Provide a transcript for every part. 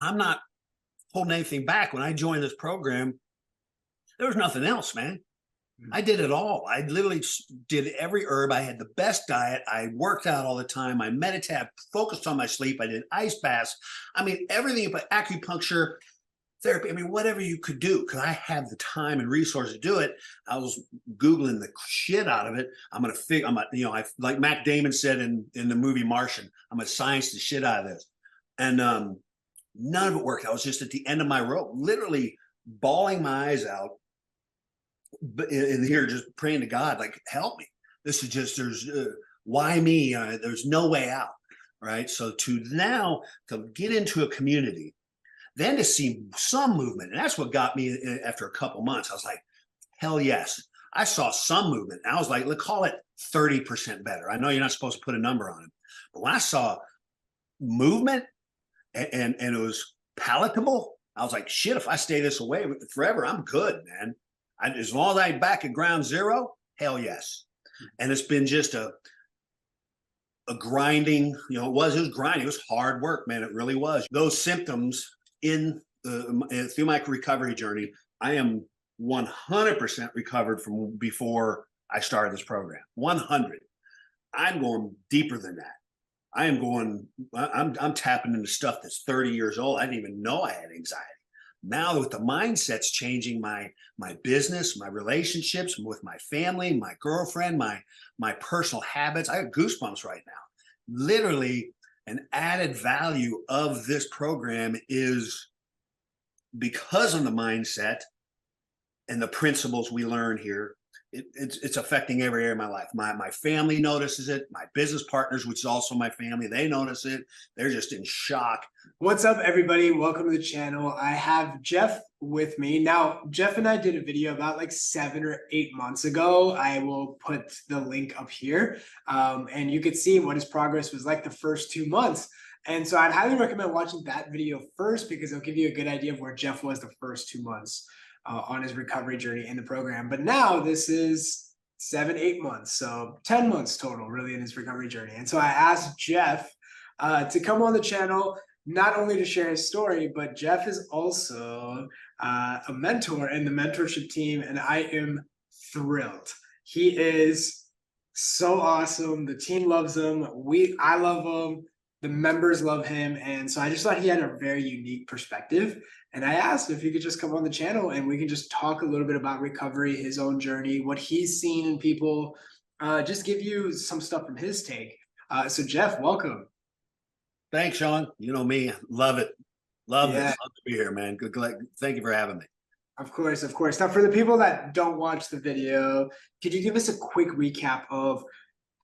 I'm not holding anything back. When I joined this program, there was nothing else, man. I did it all. I literally did every herb. I had the best diet. I worked out all the time. I meditated, focused on my sleep. I did ice baths. I mean, everything but acupuncture, therapy. I mean, whatever you could do, because I have the time and resources to do it. I was Googling the shit out of it. I'm going to figure, I like Matt Damon said in the movie Martian, I'm going to science the shit out of this. And none of it worked. I was just at the end of my rope, literally bawling my eyes out in here, just praying to God, like, help me. This is just, why me? There's no way out. Right. So to now to get into a community, then to see some movement, and that's what got me after a couple months. I was like, hell yes. I saw some movement. And I was like, let's call it 30% better. I know you're not supposed to put a number on it, but when I saw movement and it was palatable, I was like, shit, if I stay this away forever, I'm good, man. As long as I'm back at ground zero, hell yes. And it's been just a grinding, it was grinding. It was hard work, man. It really was. Those symptoms through my recovery journey, I am 100% recovered from before I started this program. 100. I'm going deeper than that. I'm tapping into stuff that's 30 years old. I didn't even know I had anxiety. Now with the mindset's changing my business, my relationships with my family, my girlfriend, my personal habits. I have goosebumps right now. Literally, an added value of this program is because of the mindset and the principles we learn here. It's affecting every area of my life. My family notices it. My business partners, which is also my family, they notice it. They're just in shock. What's up, everybody? Welcome to the channel. I have Jeff with me. Now, Jeff and I did a video about like 7 or 8 months ago. I will put the link up here. And you could see what his progress was like the first 2 months. And so I'd highly recommend watching that video first because it'll give you a good idea of where Jeff was the first 2 months on his recovery journey in the program. But now this is 7, 8 months. So 10 months total really in his recovery journey. And so I asked Jeff to come on the channel, not only to share his story, but Jeff is also a mentor in the mentorship team, and I am thrilled. He is so awesome. The team loves him. I love him. The members love him. And so I just thought he had a very unique perspective. And I asked if he could just come on the channel and we can just talk a little bit about recovery, his own journey, what he's seen in people, just give you some stuff from his take. So Jeff, welcome. Thanks, Shaan. You know me, love it. Love this. Yeah. Love to be here, man. Good. Thank you for having me. Of course, of course. Now, for the people that don't watch the video, could you give us a quick recap of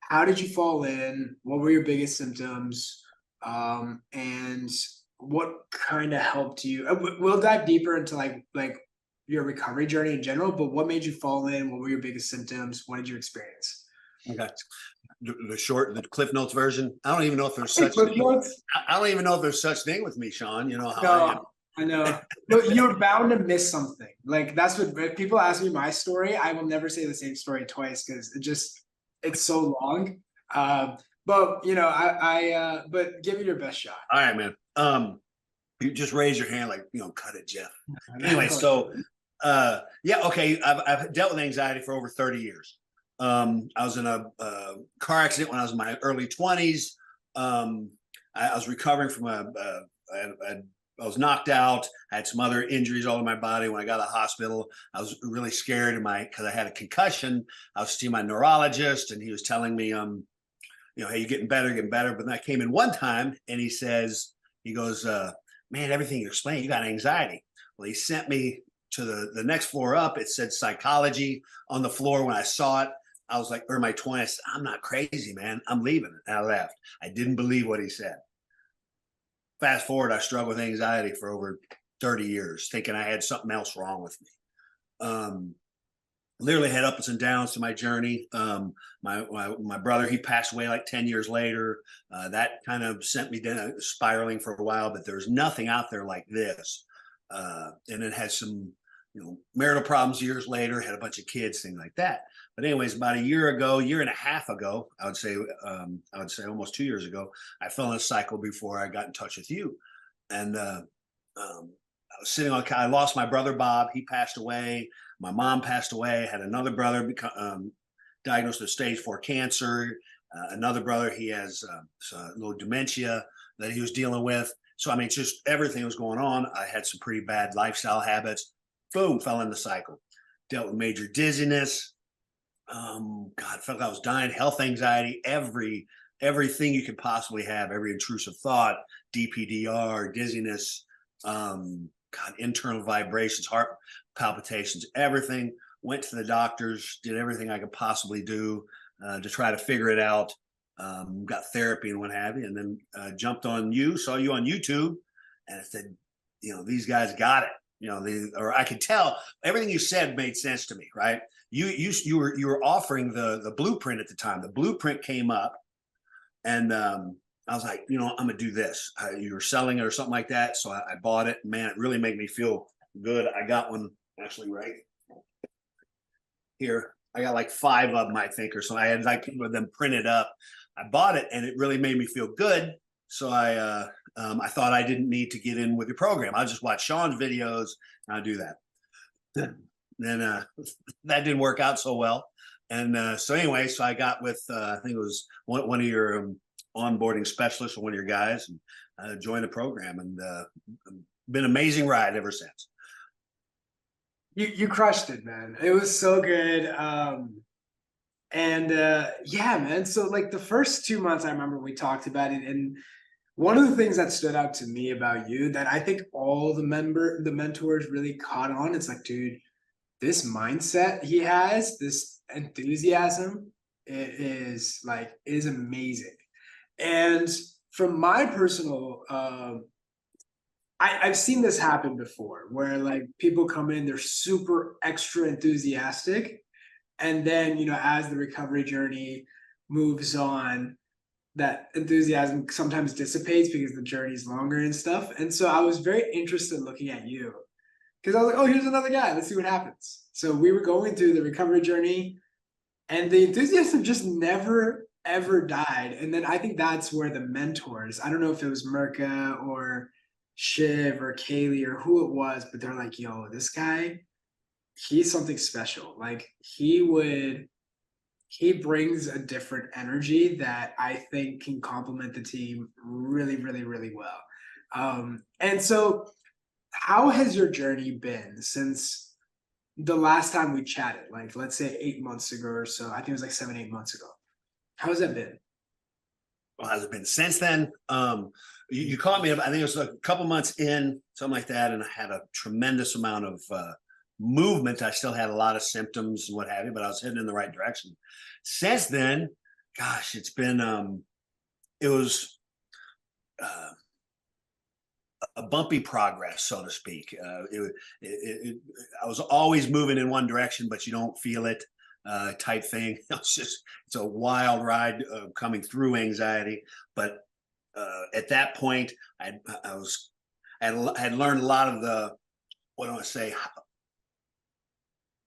how did you fall in? What were your biggest symptoms? And what kind of helped you? We'll dive deeper into like your recovery journey in general, but what made you fall in? What were your biggest symptoms? What did you experience? Okay. The Cliff Notes version. I don't even know if there's such Cliff thing. Notes? I don't even know if there's such thing with me, Shaan. You know how I am. No, I know. But you're bound to miss something. Like that's what if people ask me my story, I will never say the same story twice because it's so long. But but give it your best shot. All right, man. You just raise your hand, like, cut it, Jeff. Anyway, so yeah, okay. I've dealt with anxiety for over 30 years. I was in a car accident when I was in my early 20s. I was recovering from I was knocked out. I had some other injuries all in my body. When I got to the hospital, I was really scared because I had a concussion. I was seeing my neurologist, and he was telling me, hey, you're getting better, getting better. But then I came in one time, and he goes, man, everything you explained, you got anxiety. Well, he sent me to the next floor up. It said psychology on the floor. When I saw it, I was like, or my 20s, I'm not crazy, man. I'm leaving. And I left. I didn't believe what he said. Fast forward, I struggled with anxiety for over 30 years, thinking I had something else wrong with me. Literally had ups and downs to my journey. My brother, he passed away like 10 years later. That kind of sent me down, spiraling for a while, but there's nothing out there like this. And it had some, marital problems years later, had a bunch of kids, things like that. But anyways, about a year and a half ago, I would say almost 2 years ago, I fell in a cycle before I got in touch with you. And I was sitting on, I lost my brother, Bob. He passed away. My mom passed away. Had another brother diagnosed with stage 4 cancer. Another brother, he has a little dementia that he was dealing with. So, I mean, just everything was going on. I had some pretty bad lifestyle habits. Boom, fell in the cycle. Dealt with major dizziness. God, felt like I was dying. Health anxiety, everything you could possibly have, every intrusive thought, DPDR, dizziness, God, internal vibrations, heart palpitations, everything. Went to the doctors, did everything I could possibly do to try to figure it out. Got therapy and what have you, and then jumped on you, saw you on YouTube, and I said, these guys got it. Or I could tell everything you said made sense to me, right? You were offering the blueprint at the time. The blueprint came up, and I was like, I'm gonna do this. You were selling it or something like that, so I bought it. Man, it really made me feel good. I got one actually right here. I got like 5 of them, I think, or so. I had like them printed up. I bought it, and it really made me feel good. So I thought I didn't need to get in with your program. I'll just watch Shaan's videos, and I'll do that. Then that didn't work out so well. And so anyway, so I got with, I think it was one of your onboarding specialists or one of your guys, and joined the program, and been an amazing ride ever since. You crushed it, man. It was so good. Yeah, man. So like the first 2 months, I remember we talked about it, and one of the things that stood out to me about you that I think all the mentors really caught on, it's like, dude, this mindset he has, this enthusiasm, it is amazing. And from my personal, I've seen this happen before, where like people come in, they're super extra enthusiastic, and then as the recovery journey moves on, that enthusiasm sometimes dissipates because the journey's longer and stuff. And so I was very interested in looking at you, because I was like, oh, here's another guy. Let's see what happens. So we were going through the recovery journey, and the enthusiasm just never, ever died. And then I think that's where the mentors, I don't know if it was Mirka or Shiv or Kaylee or who it was, but they're like, yo, this guy, he's something special. Like he brings a different energy that I think can complement the team really, really, really well. And so how has your journey been since the last time we chatted? Like, let's say 8 months ago or so. I think it was like 7, 8 months ago. How has that been? Well, has it been since then? You caught me, I think it was a couple months in, something like that, and I had a tremendous amount of movement. I still had a lot of symptoms and what have you, but I was heading in the right direction. Since then, gosh, it's been it was a bumpy progress, so to speak. I was always moving in one direction, but you don't feel it, type thing. It's a wild ride coming through anxiety. But at that point, I had learned a lot of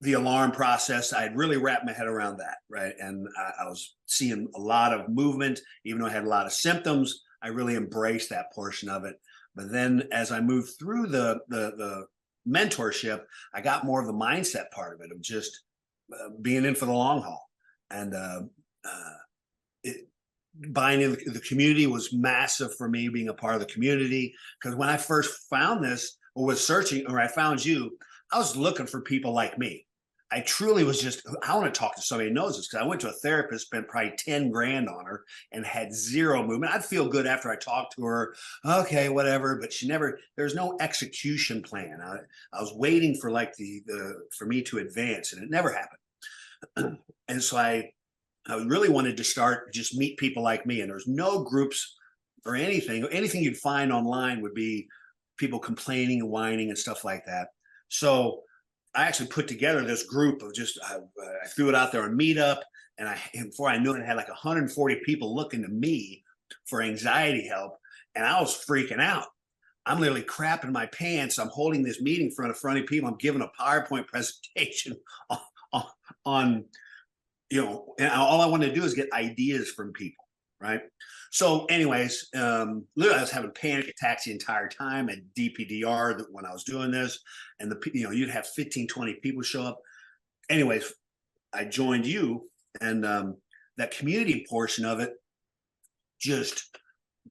the alarm process. I had really wrapped my head around that, right? And I was seeing a lot of movement, even though I had a lot of symptoms. I really embraced that portion of it. But then as I moved through the mentorship, I got more of the mindset part of it, of just being in for the long haul. And buying in the community was massive for me, being a part of the community. Because when I first found this, or was searching, or I found you, I was looking for people like me. I truly was just, I want to talk to somebody who knows this, because I went to a therapist, spent probably 10 grand on her, and had zero movement. I'd feel good after I talked to her. Okay, whatever. But there's no execution plan. I was waiting for like for me to advance, and it never happened. And so I really wanted to just meet people like me. And there's no groups or anything. Anything you'd find online would be people complaining and whining and stuff like that. So I actually put together this group of I threw it out there on Meetup, and before I knew it, I had like 140 people looking to me for anxiety help, and I was freaking out. I'm literally crapping my pants. I'm holding this meeting in front of people. I'm giving a PowerPoint presentation on and all I wanted to do is get ideas from people. right? So anyways, literally I was having panic attacks the entire time at DPDR when I was doing this, and you'd have 15, 20 people show up. Anyways, I joined you, and that community portion of it just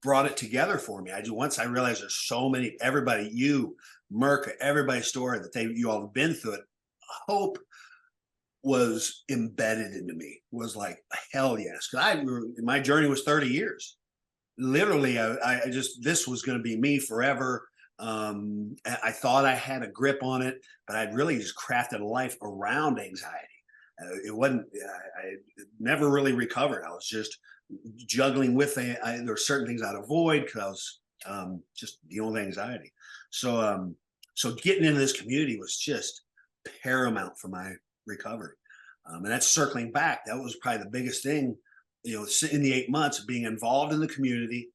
brought it together for me. Once I realized there's so many, everybody, you, Merca, everybody's story that you all have been through it. Hope was embedded into me. Was like, hell yes. My journey was 30 years. Literally, I just, this was going to be me forever. I thought I had a grip on it, but I'd really just crafted a life around anxiety. It wasn't, I never really recovered. I was just juggling with it. There were certain things I'd avoid because I was just dealing with anxiety. So, so getting into this community was just paramount for my recovery. And that's circling back. That was probably the biggest thing, in the 8 months of being involved in the community,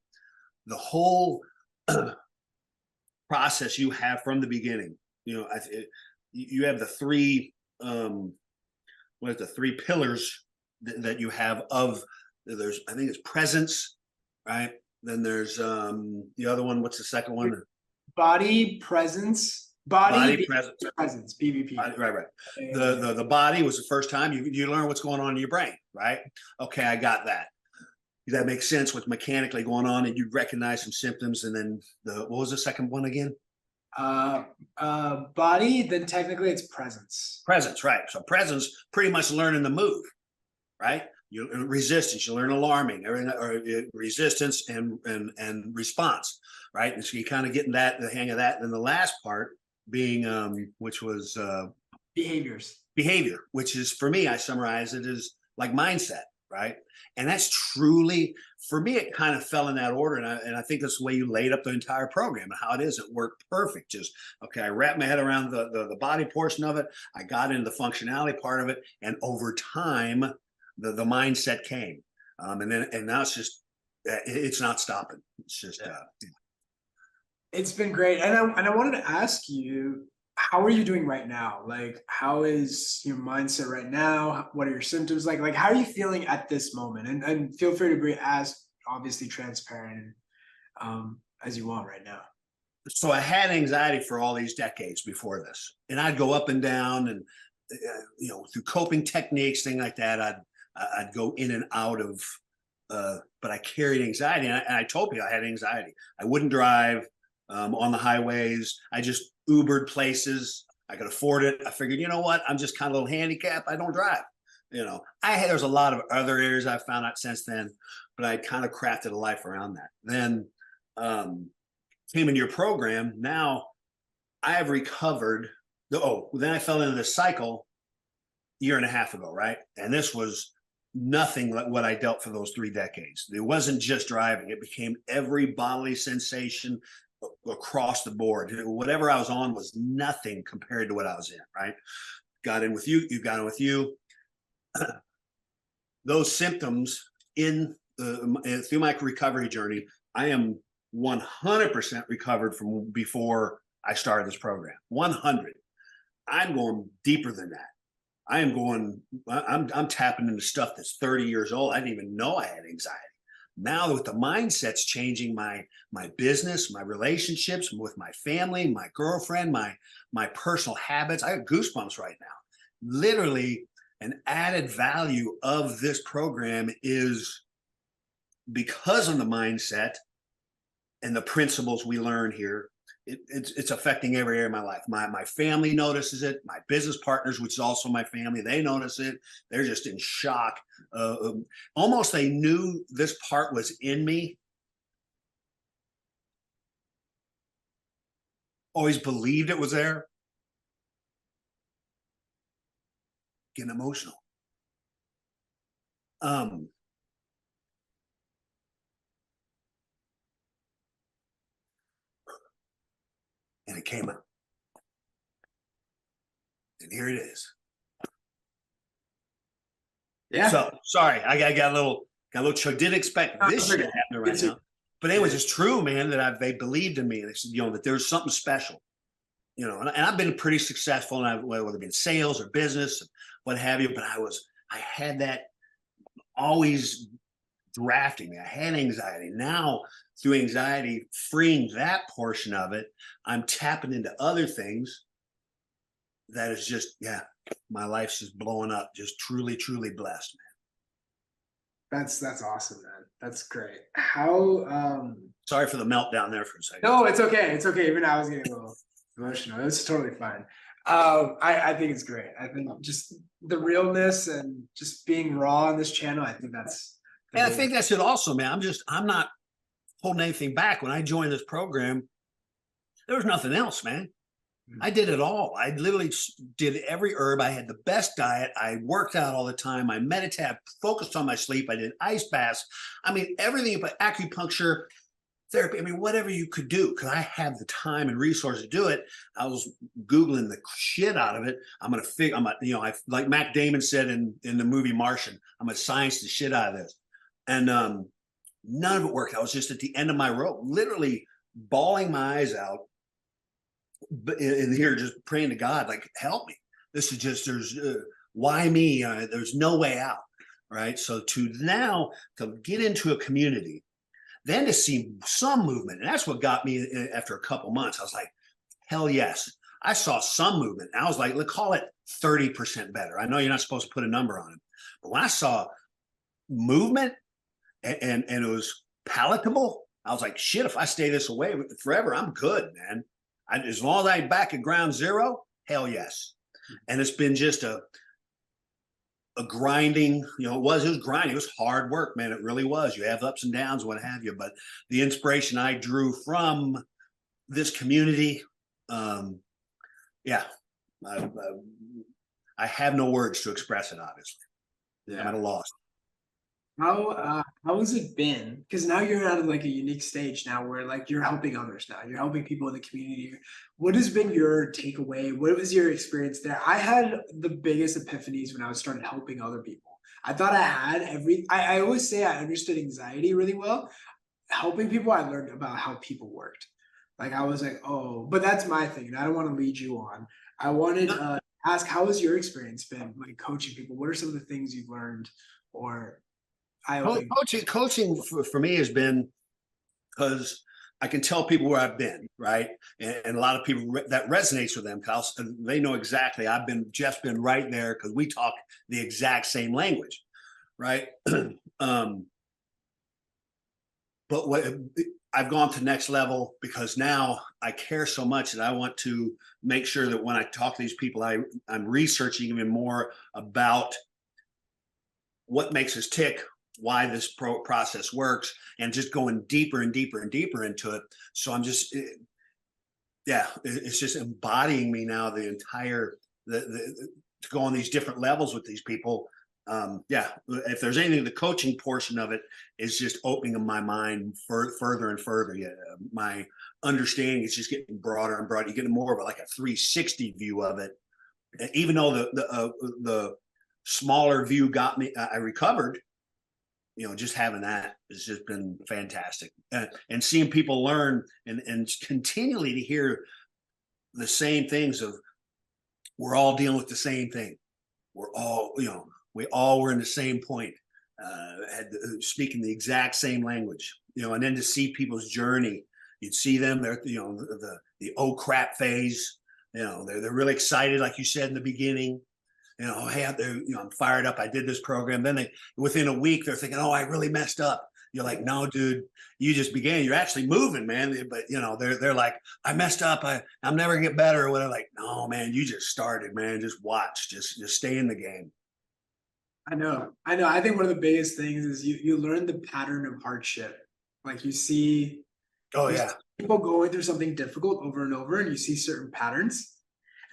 the whole process you have from the beginning. You have the three, the three pillars that you have of, there's, I think it's presence, right? Then there's the other one. What's the second one? Body, presence. Body presence, BVP. Right. The body was the first time you learn what's going on in your brain, right? Okay, I got that. That makes sense what's mechanically going on, and you recognize some symptoms. And then what was the second one again? Body, then technically it's presence. Presence, right. So presence, pretty much learning the move, right? Resistance, you learn alarming, or resistance and response, right? And so you kind of getting the hang of that. And then the last part being, which was behavior, which is, for me, I summarize it as like mindset, right? And that's truly, for me, it kind of fell in that order. And I think that's the way you laid up the entire program and how it is. It worked perfect. Just, okay, I wrapped my head around the body portion of it. I got into the functionality part of it. And over time, the mindset came. And now it's just, it's not stopping. It's just, It's been great. And I wanted to ask you, how are you doing right now? Like, how is your mindset right now? What are your symptoms like? Like, how are you feeling at this moment? And feel free to be as obviously transparent as you want right now. So I had anxiety for all these decades before this, and I'd go up and down, and through coping techniques, things like that. I'd go in and out of, but I carried anxiety, and I told you I had anxiety. I wouldn't drive on the highways. I just Ubered places. I could afford it. I figured, you know what? I'm just kind of a little handicapped. I don't drive. There's a lot of other areas I've found out since then, but I kind of crafted a life around that. Then came into your program. Now I have recovered. Then I fell into this cycle a year and a half ago, right? And this was nothing like what I dealt for those 3 decades. It wasn't just driving. It became every bodily sensation across the board. Whatever I was on was nothing compared to what I was in, right? Got in with you. You got in with you. Those symptoms through my recovery journey, I am 100% recovered from before I started this program. 100. I'm going deeper than that. I'm tapping into stuff that's 30 years old. I didn't even know I had anxiety. Now with the mindset's changing, my business, my relationships with my family, my girlfriend, my personal habits. I have goosebumps right now. Literally, an added value of this program is because of the mindset and the principles we learn here. It's affecting every area of my life. My family notices it. My business partners, which is also my family, they notice it. They're just in shock. Almost they knew this part was in me. Always believed it was there. Getting emotional. And it came out. And here it is. Yeah. So sorry, I got a little didn't expect this shit to happen right now. But anyways, it's true, man, that they believed in me. They said, that there's something special. And I've been pretty successful, and whether it be in sales or business, what have you. But I had that always drafting me. I had anxiety. Now, through anxiety, freeing that portion of it, I'm tapping into other things that is just, yeah, my life's just blowing up. Just truly, truly blessed, That's awesome, man. That's great. How Sorry for the meltdown there for a second. no, it's okay. It's okay. Even I was getting a little emotional. It's totally fine. I think it's great. I think just the realness and just being raw on this channel, I think that's the And I biggest. think that's it also, man. I'm not holding anything back. When I joined this program, there was nothing else, man. I did it all. I literally did every herb. I had the best diet. I worked out all the time. I meditated, focused on my sleep. I did ice baths. I mean, everything but acupuncture, therapy. I mean, whatever you could do, because I have the time and resources to do it. I was Googling the shit out of it. Like Matt Damon said in the movie Martian, I'm gonna science the shit out of this. And none of it worked. I was just at the end of my rope, literally bawling my eyes out in here, just praying to God, like, help me. This is just, why me? There's no way out. Right. So to get into a community, then to see some movement. And that's what got me after a couple months. I was like, hell yes. I saw some movement. I was like, let's call it 30% better. I know you're not supposed to put a number on it, but when I saw movement and it was palatable, I was like, shit, if I stay this away forever, I'm good, man. As long as I'm back at ground zero, hell yes. And it's been just a grinding, it was grinding. It was hard work, man. It really was. You have ups and downs, what have you. But the inspiration I drew from this community, yeah, I have no words to express it, obviously. Yeah. I'm at a loss. How has it been? Because now you're at like a unique stage now where like you're helping others now. You're helping people in the community. What has been your takeaway? What was your experience there? I had the biggest epiphanies when I started helping other people. I thought I had I always say I understood anxiety really well. Helping people, I learned about how people worked. Like I was like, oh, but that's my thing. And I don't want to lead you on. I wanted to ask, how has your experience been like coaching people? What are some of the things you've learned or coaching for me has been, because I can tell people where I've been, right? And a lot of people that resonates with them because they know exactly. Jeff's been right there because we talk the exact same language, right? But I've gone to next level because now I care so much that I want to make sure that when I talk to these people, I'm researching even more about what makes us tick, why this process works, and just going deeper and deeper and deeper into it. So I'm just, it's just embodying me now, the entire, to go on these different levels with these people. If there's anything, the coaching portion of it is just opening my mind further and further. Yeah, my understanding is just getting broader and broader. You're getting more of like a 360 view of it. Even though the smaller view got me, I recovered. Just having that has just been fantastic, and seeing people learn and continually to hear the same things of we're all dealing with the same thing. We're all, we all were in the same point, speaking the exact same language, and then to see people's journey, you'd see them, they're, the oh crap phase, they're really excited, like you said in the beginning. Hey, I'm fired up. I did this program. Then within a week, they're thinking, oh, I really messed up. You're like, no, dude, you just began. You're actually moving, man. But they're like, I messed up. I'm never gonna get better. Or whatever. Like, no, man, you just started, man. Just watch. Just stay in the game. I know. I think one of the biggest things is you learn the pattern of hardship. Like you see, people going through something difficult over and over, and you see certain patterns.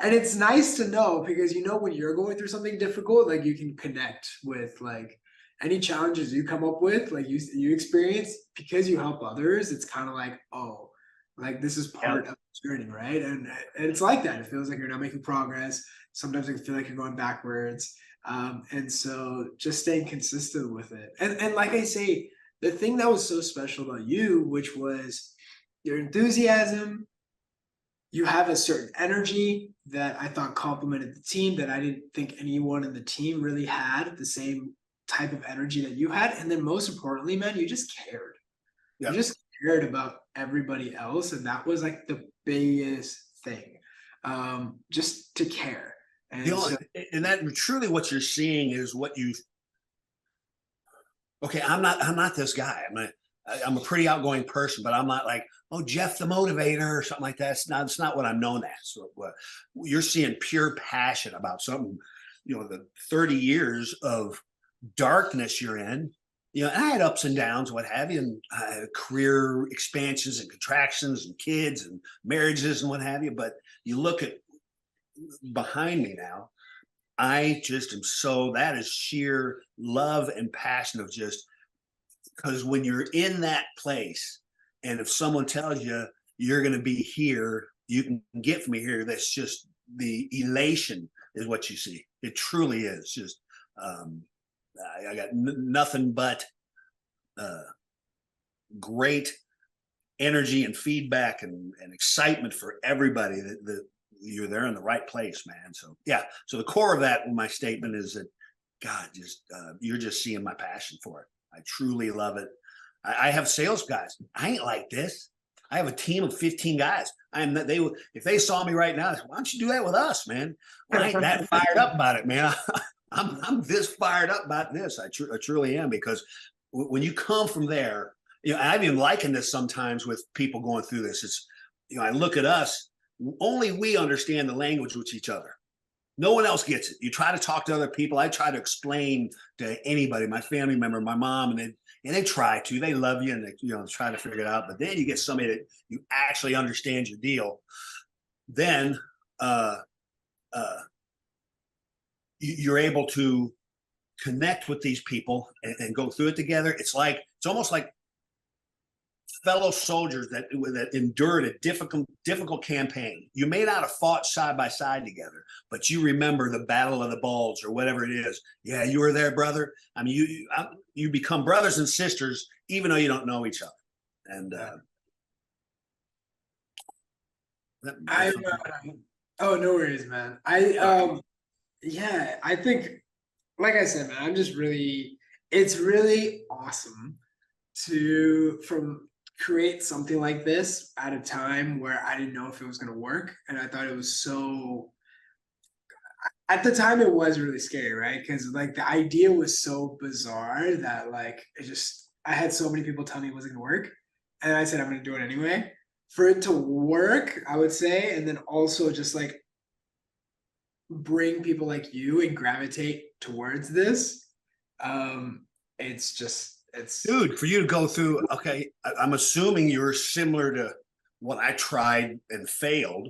And it's nice to know because when you're going through something difficult, like you can connect with like any challenges you come up with, like you experience because you help others. It's kind of like, oh, like this is part of the journey, right? And it's like that. It feels like you're not making progress. Sometimes it can feel like you're going backwards. And so just staying consistent with it. And like I say, the thing that was so special about you, which was your enthusiasm. You have a certain energy that I thought complemented the team that I didn't think anyone in the team really had the same type of energy that you had. And then most importantly, man, you just cared. Yeah. You just cared about everybody else. And that was like the biggest thing. Just to care. And and that truly what you're seeing is what you, okay, I'm not this guy. I'm a pretty outgoing person, but I'm not like, oh, Jeff the motivator or something like that. It's not what I'm known as. So, you're seeing pure passion about something, the 30 years of darkness you're in, and I had ups and downs, what have you, and career expansions and contractions and kids and marriages and what have you. But you look at behind me now, I just am that is sheer love and passion of just, because when you're in that place, and if someone tells you you're going to be here, you can get from here, that's just the elation is what you see. It truly is just, I got nothing but great energy and feedback and excitement for everybody that you're there in the right place, man. So yeah. So the core of that, my statement is that, God, just you're just seeing my passion for it. I truly love it. I have sales guys. I ain't like this. I have a team of 15 guys. If they saw me right now, why don't you do that with us, man? Well, I ain't that fired up about it, man. I'm this fired up about this. I truly am, because when you come from there, I've been liking this sometimes with people going through this. It's, I look at us, only we understand the language with each other. No one else gets it. You try to talk to other people. I try to explain to anybody, my family member, my mom, and they try to. They love you and they try to figure it out. But then you get somebody that you actually understands your deal. Then you're able to connect with these people and go through it together. It's almost like fellow soldiers that endured a difficult campaign. You may not have fought side by side together, but you remember the Battle of the Bulge or whatever it is. Yeah, you were there, brother. I mean, you become brothers and sisters even though you don't know each other. And oh, no worries, man. Yeah, I think, like I said, man, it's really awesome to create something like this at a time where I didn't know if it was going to work. And I thought it was at the time it was really scary, right? Because like the idea was so bizarre that like, I had so many people tell me it wasn't going to work. And I said, I'm going to do it anyway. For it to work, I would say, and then also just like bring people like you and gravitate towards this. It's dude, for you to go through, okay, I'm assuming you're similar to what I tried and failed,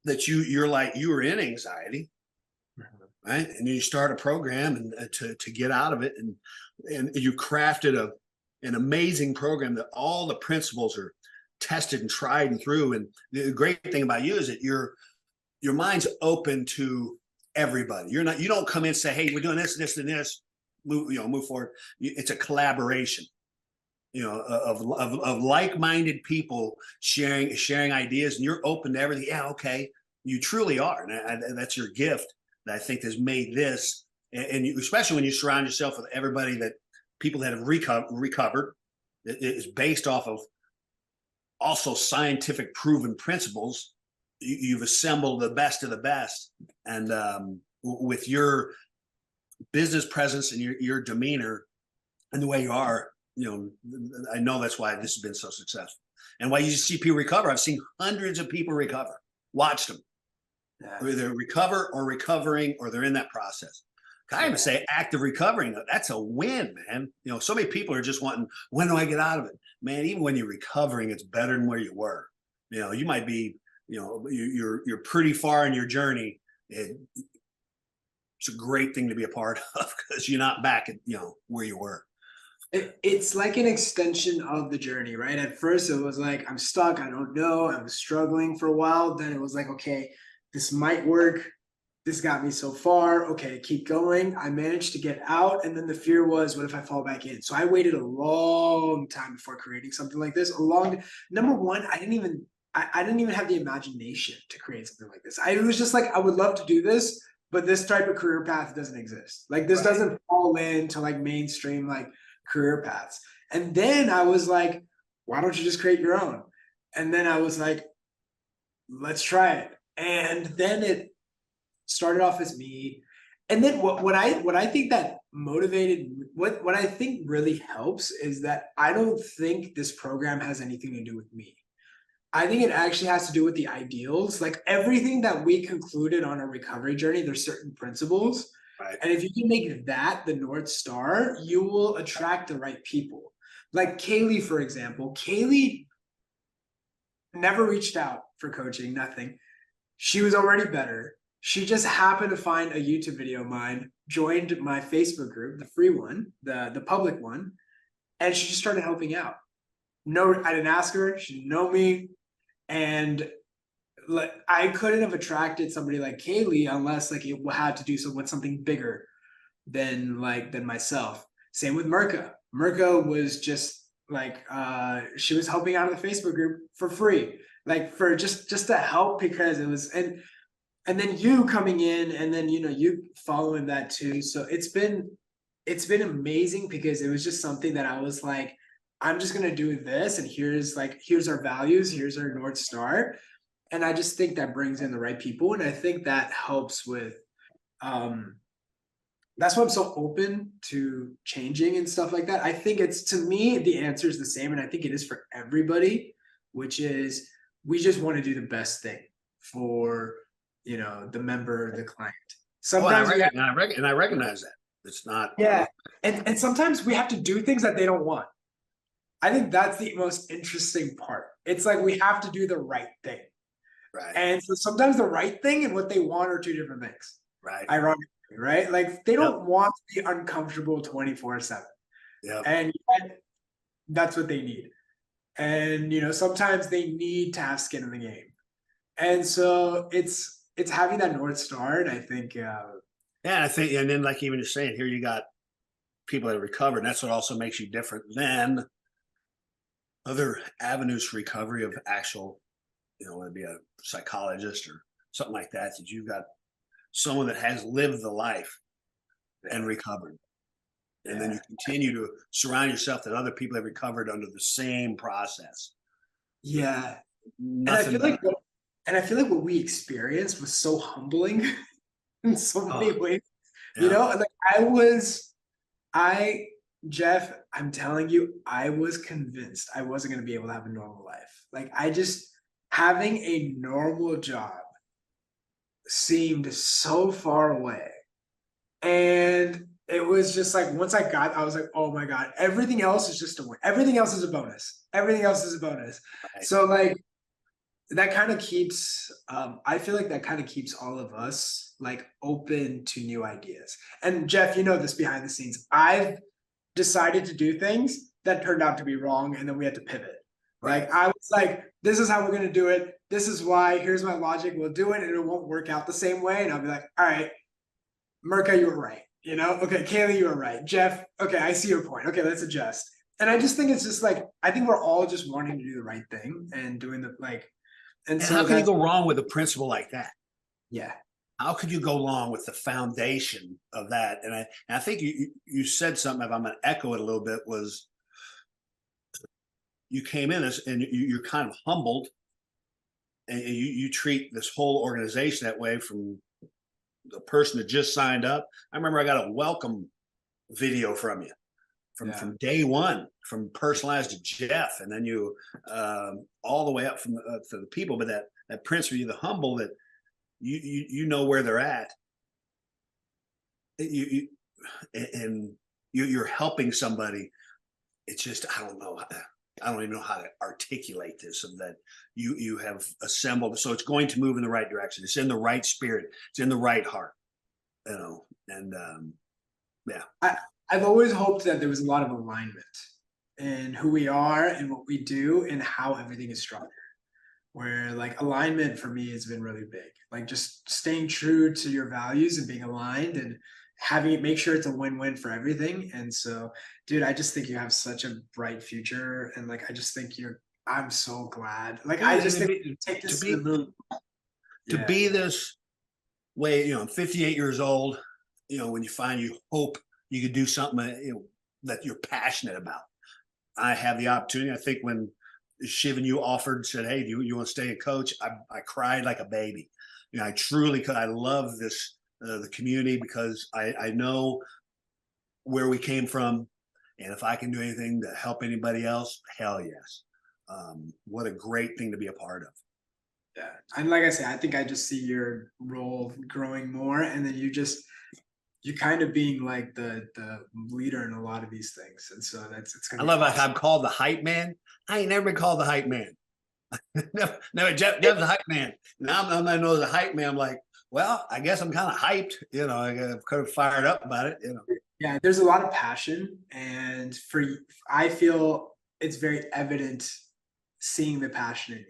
that you were in anxiety, right? And you start a program and to get out of it, and you crafted an amazing program that all the principles are tested and tried and through. And the great thing about you is that your mind's open to everybody. You don't come in and say, hey, we're doing this, this, and this. Move forward. It's a collaboration, of like-minded people sharing ideas, and you're open to everything. Yeah, okay, you truly are, and that's your gift that I think has made this. And especially when you surround yourself with everybody people that have recovered, it is based off of also scientific proven principles. You've assembled the best of the best, and with your business presence and your demeanor and the way you are, I know that's why this has been so successful, and why you see people recover. I've seen hundreds of people recover, watched them. Yeah. Either recover or recovering, or they're in that process. I even say active recovering. That's a win, man. So many people are just wanting, when do I get out of it? Man, even when you're recovering, it's better than where you were. You might be, you're pretty far in your journey. It's a great thing to be a part of, because you're not back at where you were. It's like an extension of the journey, right? At first it was like, I'm stuck, I don't know, I was struggling for a while. Then it was like, okay, this might work, this got me so far, okay, keep going. I managed to get out, and then the fear was, what if I fall back in? So I waited a long time before creating something like this. Number one, I didn't even have the imagination to create something like this. I was just like, I would love to do this, but this type of career path doesn't exist. Like this doesn't fall into like mainstream like career paths. And then I was like, why don't you just create your own? And then I was like, let's try it. And then it started off as me. And then what I think that motivated, what I think really helps is that I don't think this program has anything to do with me. I think it actually has to do with the ideals. Like everything that we concluded on our recovery journey, there's certain principles. Right. And if you can make that the North Star, you will attract the right people. Like Kaylee, for example, Kaylee never reached out for coaching, nothing. She was already better. She just happened to find a YouTube video of mine, joined my Facebook group, the free one, the public one, and she just started helping out. No, I didn't ask her. She didn't know me. And like I couldn't have attracted somebody like Kaylee unless like it had to do so with something bigger than myself. Same with Mirka. Mirka was just like she was helping out in the Facebook group for free, like for just to help because it was and then you coming in and then you following that too. So it's been amazing because it was just something that I was like, I'm just gonna do this, and here's our values, here's our North Star. And I just think that brings in the right people. And I think that helps with that's why I'm so open to changing and stuff like that. I think it's, to me, the answer is the same, and I think it is for everybody, which is we just want to do the best thing for the member, the client. Sometimes I recognize that. It's not and sometimes we have to do things that they don't want. I think that's the most interesting part. It's like we have to do the right thing. Right. And so sometimes the right thing and what they want are two different things. Right. Ironically, right? Like they don't want to be uncomfortable 24/7. Yeah. And yet, that's what they need. And sometimes they need to have skin in the game. And so it's having that North Star. And I think and then like even you're saying here, you got people that have recovered, and that's what also makes you different than other avenues for recovery of actual, whether it be a psychologist or something like that, that you've got someone that has lived the life and recovered. And then you continue to surround yourself that other people have recovered under the same process. Yeah. Nothing and I feel like what we experienced was so humbling in so many ways. Yeah. Jeff, I'm telling you, I was convinced I wasn't going to be able to have a normal life. Like having a normal job seemed so far away. And it was just like, I was like, oh my God, everything else is just a win. Everything else is a bonus. Everything else is a bonus. Right. So like, that kind of keeps, I feel like that kind of keeps all of us like open to new ideas. And Jeff, this behind the scenes, I've decided to do things that turned out to be wrong. And then we had to pivot. Right. Like I was like, this is how we're going to do it. This is why, here's my logic. We'll do it. And it won't work out the same way. And I'll be like, all right, Mirka, you were right. Okay, Kaylee, you were right. Jeff, okay, I see your point. Okay, let's adjust. And I just think it's just like, I think we're all just wanting to do the right thing and doing the and so how can you go wrong with a principle like that? Yeah. How could you go wrong with the foundation of that? And I think you said something, if I'm going to echo it a little bit, was you came in and you're kind of humbled, and you treat this whole organization that way, from the person that just signed up. I remember I got a welcome video from you from day one, from personalized to Jeff, and then you all the way up from for the people. But that principle, the humble, that you know where they're at. You're helping somebody. It's just, I don't know. I don't even know how to articulate this, of that you have assembled. So it's going to move in the right direction. It's in the right spirit. It's in the right heart, and I've always hoped that there was a lot of alignment in who we are and what we do and how everything is structured, where like alignment for me has been really big. Like just staying true to your values and being aligned and having it, make sure it's a win-win for everything. And so, dude, I just think you have such a bright future. And like, I just think I'm so glad. Like, I just think take this to the moon. To be this way, I'm 58 years old, when you find you hope you could do something, that you're passionate about. I have the opportunity. I think when Shiv and you said, hey, do you want to stay a coach? I cried like a baby. I truly could. I love this, the community, because I know where we came from. And if I can do anything to help anybody else, hell yes. What a great thing to be a part of. Yeah. And like I said, I think I just see your role growing more, and then you kind of being like the leader in a lot of these things. And so it's I gonna be love awesome. I'm called the hype man. I ain't never been called the hype man. never, Jeff's the hype man. Now I'm not known as a hype man. I'm like, well, I guess I'm kind of hyped. I got kind of fired up about it. Yeah, there's a lot of passion, and I feel it's very evident seeing the passion in you.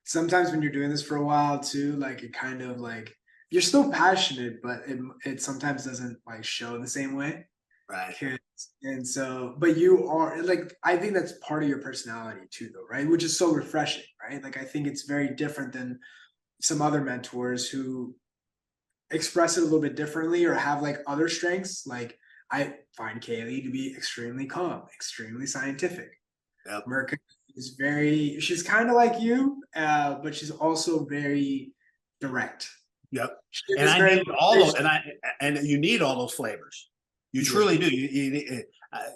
Sometimes when you're doing this for a while too, like it kind of like you're still passionate, but it sometimes doesn't like show the same way. Right. And so, but you are like, I think that's part of your personality too, though, right? Which is so refreshing, right? Like I think it's very different than some other mentors who express it a little bit differently or have like other strengths. Like I find Kaylee to be extremely calm, extremely scientific. Yep. Merca is she's kind of like you, but she's also very direct. Yep. She And is I very need all of, and you need all those flavors. You truly do.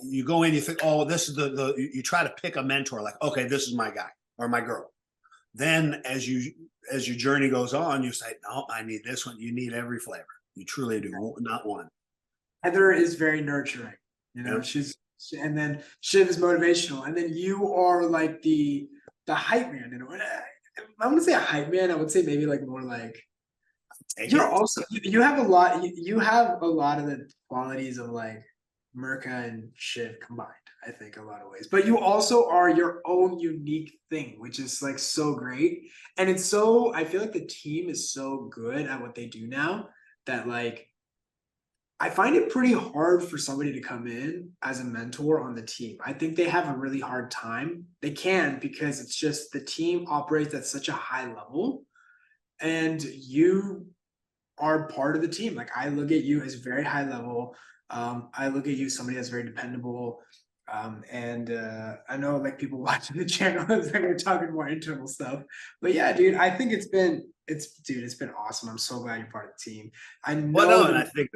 You go in, you think, oh, this is you try to pick a mentor, like, okay, this is my guy or my girl. Then as your journey goes on, you say, no, I need this one. You need every flavor. You truly do, not one. Heather is very nurturing. Yep. And then Shiv is motivational, and then you are like the hype man. I wouldn't say a hype man. I would say maybe like more like you're also you have a lot. You have a lot of the qualities of like Merca and Shiv combined. I think a lot of ways, but you also are your own unique thing, which is like so great. And it's so, I feel like the team is so good at what they do now that like I find it pretty hard for somebody to come in as a mentor on the team. I think they have a really hard time. They can, because it's just the team operates at such a high level, and you are part of the team. Like I look at you as very high level. I look at you as somebody that's very dependable. And I know like people watching the channel is like we're talking more internal stuff. But yeah, dude, I think it's been awesome. I'm so glad you're part of the team. I know. Well, no, and I think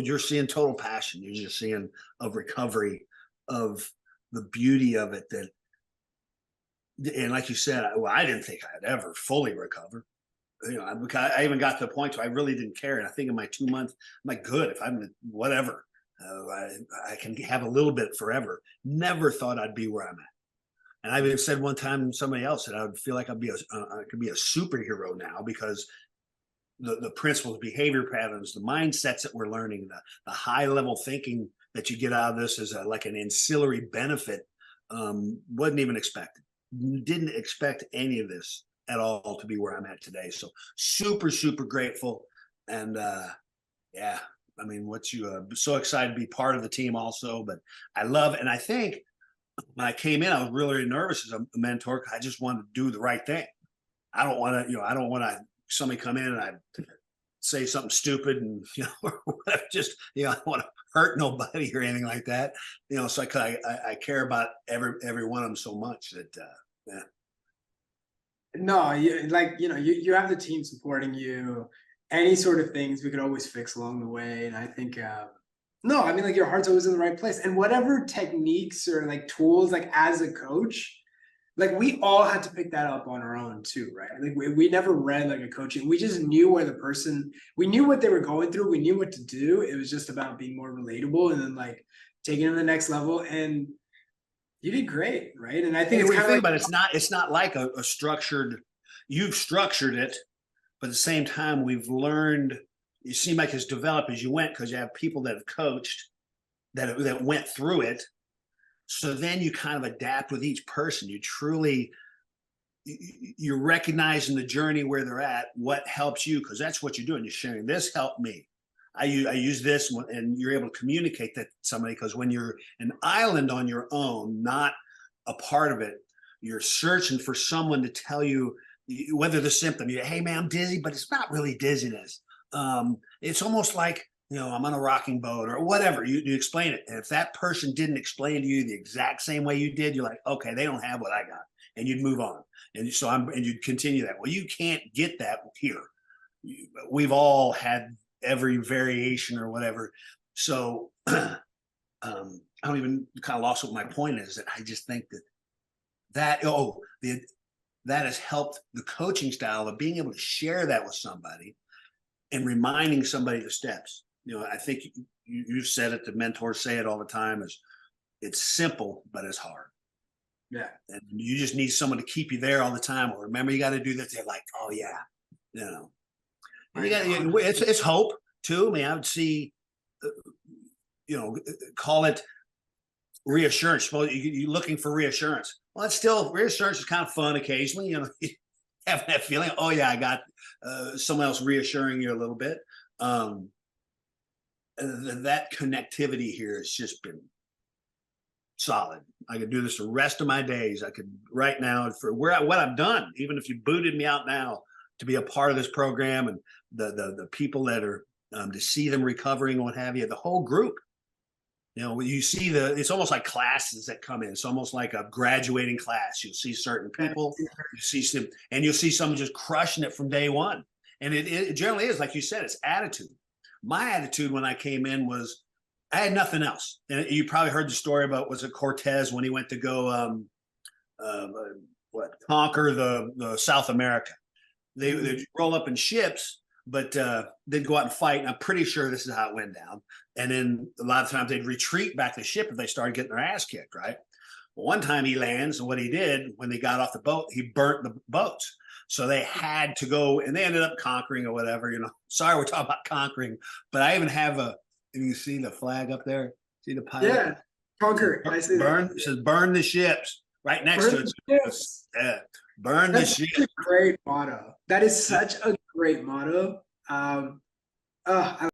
you're seeing total passion. You're just seeing of recovery, of the beauty of it. And like you said, I didn't think I'd ever fully recover. I even got to the point where I really didn't care. And I think in my 2 months, I'm like, good, if I'm whatever, I can have a little bit forever. Never thought I'd be where I'm at. And I even said one time to somebody else that I would feel like I could be a superhero now, because the principles, behavior patterns, the mindsets that we're learning, the high level thinking that you get out of this is like an ancillary benefit. Wasn't even expected. Didn't expect any of this at all to be where I'm at today. So super, super grateful. And yeah, I mean, so excited to be part of the team also. But I love, and I think when I came in, I was really nervous as a mentor. I just wanted to do the right thing. I don't want to, somebody come in and I say something stupid and, or whatever, just, I don't want to hurt nobody or anything like that. So I care about every one of them so much that, yeah. No, you have the team supporting you. Any sort of things we could always fix along the way. And I think, no, I mean, like your heart's always in the right place. And whatever techniques or like tools, like as a coach, like we all had to pick that up on our own too, right? Like we never read like a coaching. We just knew we knew what they were going through. We knew what to do. It was just about being more relatable and then like taking it to the next level. And you did great, right? And I think it's kind of like, but it's not like a structured. You've structured it, but at the same time, we've learned. You seem like it's developed as you went, because you have people that have coached that went through it. So then you kind of adapt with each person. You're recognizing the journey where they're at, what helps you, because that's what you're doing. You're sharing, this helped me. I use this, and you're able to communicate that to somebody, because when you're an island on your own, not a part of it, you're searching for someone to tell you, whether the symptom, hey man, I'm dizzy, but it's not really dizziness. It's almost like, I'm on a rocking boat or whatever. You explain it. And if that person didn't explain to you the exact same way you did, you're like, okay, they don't have what I got. And you'd move on. And so and you'd continue that. Well, you can't get that here. We've all had every variation or whatever. So I don't even kind of lost what my point is. That I just think that has helped the coaching style of being able to share that with somebody and reminding somebody the steps. I think you've said it, the mentors say it all the time, is it's simple, but it's hard. Yeah. And you just need someone to keep you there all the time. Or remember, you got to do this. They're like, oh yeah, And you got it's hope too. I mean, I would see, call it reassurance. Well, you're looking for reassurance. Well, it's still, reassurance is kind of fun occasionally. Having that feeling, oh yeah, I got someone else reassuring you a little bit. That connectivity here has just been solid. I could do this the rest of my days. I could right now for what I've done, even if you booted me out now, to be a part of this program and the people that are to see them recovering and what have you, the whole group. You see it's almost like classes that come in. It's almost like a graduating class. You'll see certain people, you'll see someone just crushing it from day one. And it generally is, like you said, it's attitude. My attitude when I came in was I had nothing else. And you probably heard the story about, was it Cortez when he went to go conquer the South America? They roll up in ships, but they'd go out and fight. And I'm pretty sure this is how it went down. And then a lot of times they'd retreat back to the ship if they started getting their ass kicked, right? Well, one time he lands, and what he did when they got off the boat, he burnt the boats. So they had to go, and they ended up conquering or whatever. Sorry, we're talking about conquering, but I even have you see the flag up there? See the pilot? Yeah, conquer. I see burn. That. It says burn the ships right next to it. Yeah, burn the ships. That's a great motto. That is such a great motto. I